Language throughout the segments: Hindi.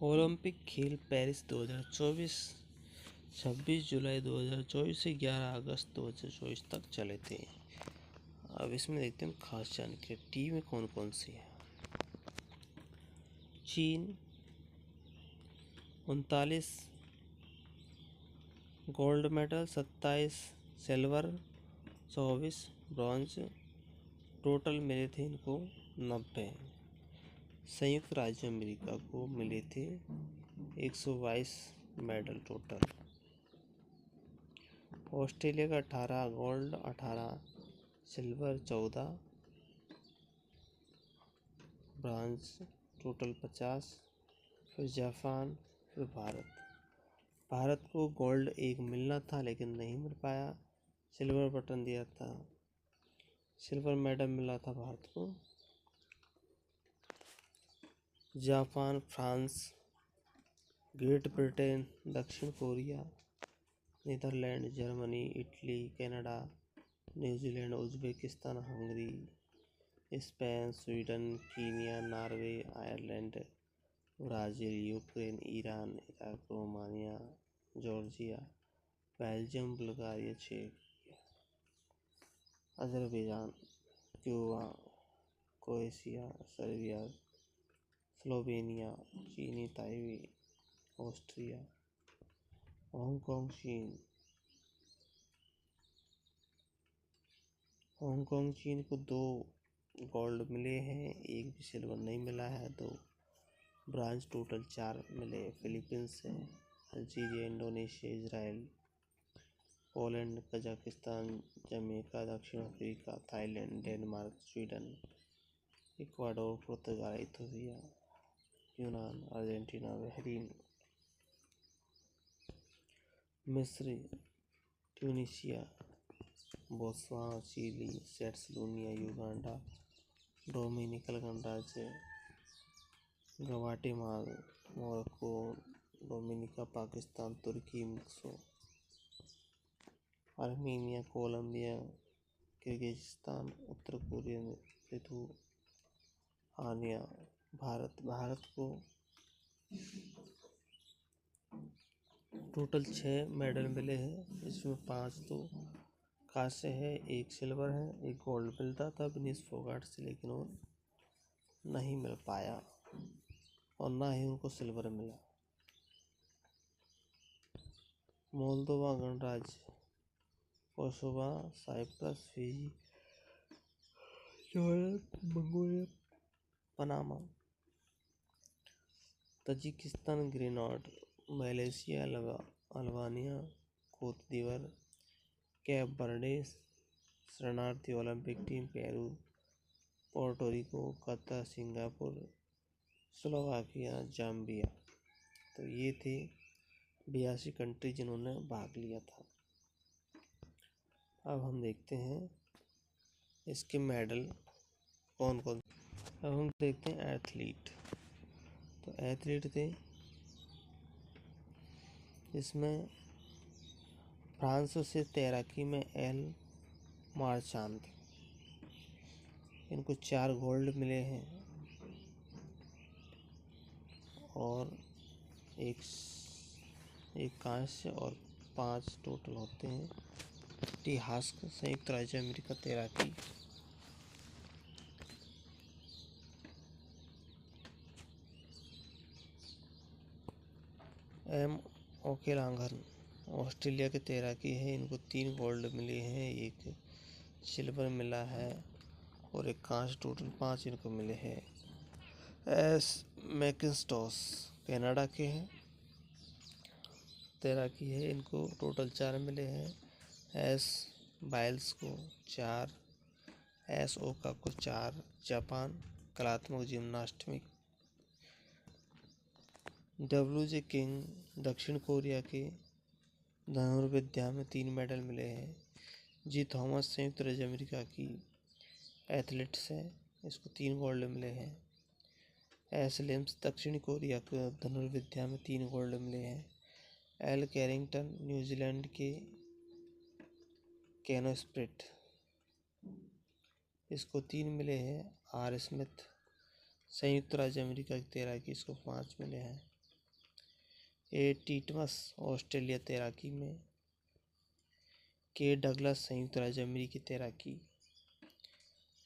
ओलंपिक खेल पेरिस 2024 26 जुलाई 2024 से 11 अगस्त 2024 तक चले थे। अब इसमें देखते हैं खास जानकारी टीमें कौन कौन सी है। चीन 39 gold medal, 27 silver, 24 bronze, total मिले थे इनको 90। संयुक्त राज्य अमेरिका को मिले थे 122 मेडल टोटल। ऑस्ट्रेलिया का 18 गोल्ड, 18 सिल्वर, 14 ब्रॉन्ज, टोटल 50। फिर जापान, फिर भारत को गोल्ड एक मिलना था लेकिन नहीं मिल पाया, सिल्वर बटन दिया था, सिल्वर मेडल मिला था भारत को। जापान, फ्रांस, ग्रेट ब्रिटेन, दक्षिण Korea, Netherlands, Germany, Italy, Canada, New Zealand, Uzbekistan, Hungary, Spain, Sweden, Kenya, Norway, Ireland, Brazil, Ukraine, Iran, Iraq, Romania, Georgia, Belgium, Bulgaria, चेक, Azerbaijan, Cuba, Croatia, Serbia, Slovenia, चीनी ताइवे, ऑस्ट्रिया, हांगकांग, चीन को 2 गोल्ड मिले हैं, एक भी सिल्वर नहीं मिला है, 2 ब्रॉन्ज, टोटल 4 मिले। फिलीपींस है, Algeria, Indonesia, Israel, Poland, Kazakhstan, Jamaica, दक्षिण Africa, Thailand, Denmark, Sweden, Ecuador, पुर्तगाल, इथियोपिया, यूनान, अर्जेंटीना, बहरीन, मिस्र, ट्यूनीशिया, बोत्सवाना, चिली, सेटल्स, युगांडा, डोमिनिकन गणराज्य, ग्वाटेमाला, मोरक्को, डोमिनिका, पाकिस्तान, तुर्की, मेक्सिको, आर्मीनिया, कोलंबिया, किर्गिस्तान, उत्तर कोरिया, लिथुआनिया। भारत को टोटल 6 मेडल मिले हैं, इसमें 5 तो कांस्य है, 1 सिल्वर है, 1 गोल्ड मिलता था विनेश फोगाट से, लेकिन वो नहीं मिल पाया और ना ही उनको सिल्वर मिला। मोल्दोवा गणराज्य, Kosovo, Cyprus, Fiji, Mongolia, Panama, Tajikistan, Grenada, Malaysia, Albania, Cote d'Ivoire, Cape Verde, शरणार्थी Olympic team, Peru, Puerto Rico, Qatar, Singapore, Slovakia, Zambia. तो ये थे 82 कंट्री जिन्होंने भाग लिया था। अब हम देखते हैं इसके मेडल कौन कौन। अब हम देखते हैं एथलीट। तो एथलीट थे इसमें फ्रांस से तैराकी में एल मार्चांद, इनको 4 गोल्ड मिले हैं और एक कांस्य और 5 टोटल होते हैं। टी हास्क, संयुक्त राज्य अमेरिका, तैराकी। एम ओकेलांगन, ऑस्ट्रेलिया के तैराकी है, इनको 3 गोल्ड मिले हैं, 1 सिल्वर मिला है और 1 कांस्य, टोटल 5 इनको मिले हैं। एस मैकिन्टॉश कनाडा के हैं, तैराकी है, इनको टोटल 4 मिले हैं। एस बाइल्स को 4, एस ओका को 4, जापान, कलात्मक जिम्नास्टिक। डब्ल्यू.जे. किंग, दक्षिण कोरिया के, धनुर्विद्या में 3 मेडल मिले हैं। जी थॉमस, संयुक्त राज्य अमेरिका की एथलीट्स है, इसको 3 गोल्ड मिले हैं। एस लिम्स, दक्षिण कोरिया के, धनुर्विद्या में 3 गोल्ड मिले हैं। एल कैरिंगटन, न्यूजीलैंड के, कैनो स्प्रिट, इसको 3 मिले हैं। आर स्मिथ, संयुक्त राज्य अमेरिका की तैराकी, इसको 5 मिले हैं। ए टीटमस ऑस्ट्रेलिया तैराकी में, के डगलस संयुक्त राज्य अमेरिकी तैराकी,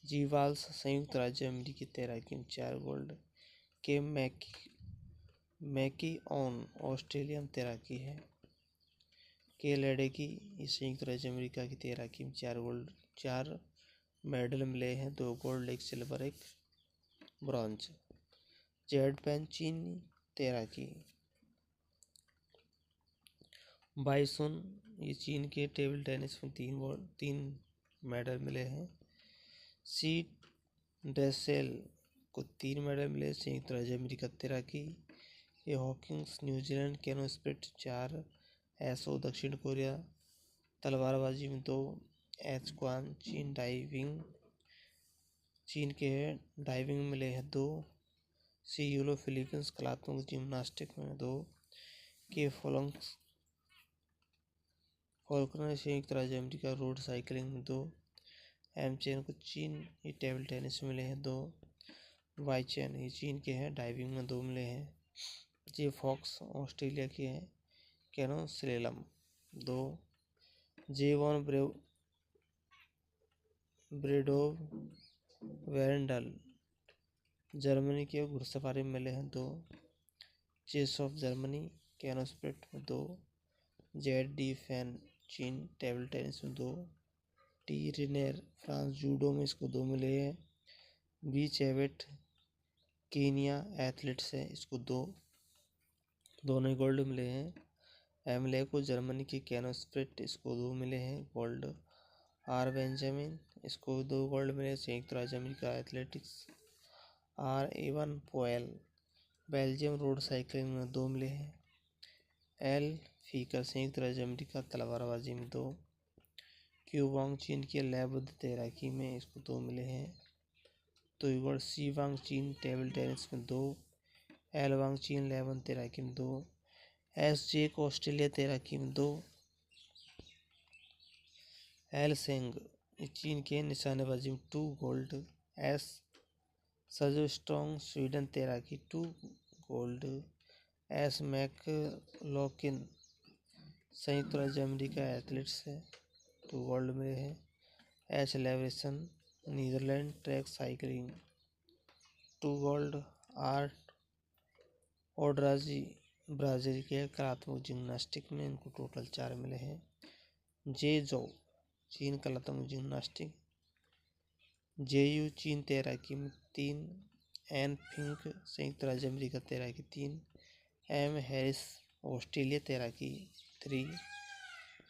जी वाल्स संयुक्त राज्य अमेरिकी तैराकी में 4 गोल्ड, के मैकी ऑन ऑस्ट्रेलियन तैराकी है, के लेडेकी संयुक्त राज्य अमेरिका की तैराकी में 4 गोल्ड 4 मेडल मिले हैं, 2 gold 1 silver 1 bronze. Z Pan चीन तैराकी, बाइसुन ये चीन के टेबल टेनिस में 3 मेडल मिले हैं। सी डेसेल को 3 मेडल मिले, संयुक्त राज्य अमेरिका तैराकी। ये Hawkins New Zealand, canoe sprint 4, S दक्षिण कोरिया तलवारबाजी में 2, एच क्वान चीन डाइविंग, चीन के डाइविंग में मिले हैं 2, सी यूलो फिलीपींस कलात्मक जिम्नास्टिक में 2, के फॉल्कनर संयुक्त राज्य अमेरिका रोड साइकिलिंग में 2, एम चेन को चीन ये टेबल टेनिस में मिले हैं 2, वाई चेन ये चीन के हैं डाइविंग में 2 मिले हैं, जे फॉक्स ऑस्ट्रेलिया के हैं canoe slalom 2, J von Bredow Werndl Germany के घुड़सवारी में मिले हैं 2, चेस ऑफ जर्मनी कैनो स्प्रिट में 2, जेड डी फैन चीन टेबल टेनिस में 2, टी रिनेर फ्रांस जूडो में इसको 2 मिले हैं, बी चेवेट कीनिया एथलीट्स है इसको 2 दोनों गोल्ड मिले हैं, एमले को जर्मनी की कैनो स्प्रिट इसको 2 मिले हैं गोल्ड, आर बेंजामिन इसको 2 गोल्ड मिले, संयुक्त राज्य America athletics, R Evenepoel Belgium road cycling में 2 मिले हैं, एल फीकर संयुक्त राज्य अमेरिका तलवारबाजी में 2, क्यू वांग चीन की लयबद्ध तैराकी में इसको 2 मिले हैं, तो गोल्ड, सी वांग चीन टेबल टेनिस में 2, एल वांग चीन लयबद्ध तैराकी में 2, एस जेक ऑस्ट्रेलिया तैराकी में 2, एल सेंग चीन के निशानेबाजी में 2 गोल्ड, एस सजो स्ट्रॉन्ग स्वीडन तैराकी 2 गोल्ड, एस मैकलॉकिन संयुक्त राज्य अमेरिका एथलीट्स है 2 गोल्ड मिले हैं, H Lavreysen Netherlands track cycling 2 gold, R ओड्राजी ब्राज़ील के कलात्मक जिम्नास्टिक में इनको टोटल 4 मिले हैं, जे जो चीन कलात्मक जिम्नास्टिक, जे यू चीन तैराकी में 3, एन फिंक संयुक्त राज्य अमेरिका तैराकी 3, एम हैरिस ऑस्ट्रेलिया तैराकी 3,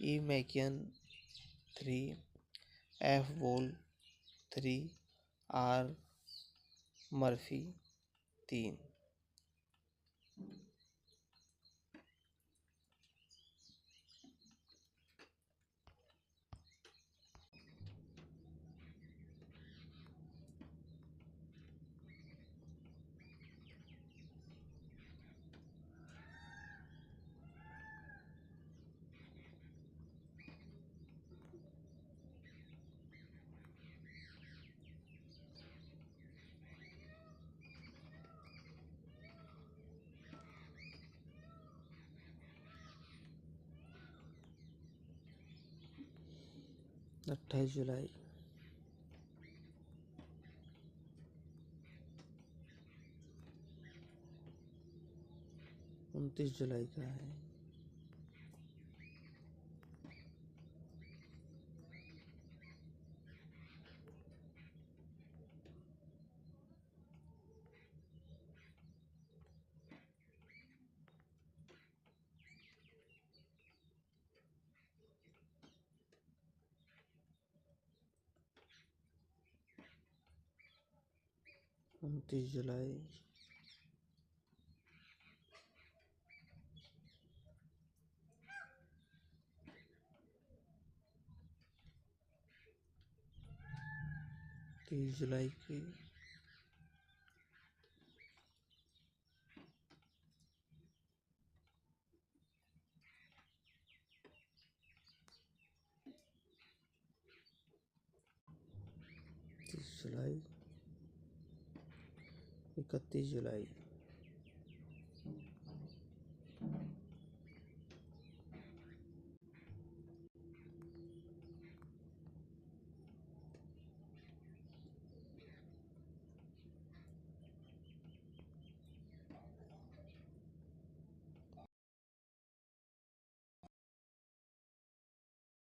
ई मैकियन 3, एफ वोल 3, आर मर्फी 3। अट्ठाईस जुलाई 29 जुलाई का है, 29 जुलाई 30 जुलाई की 30 जुलाई 31 जुलाई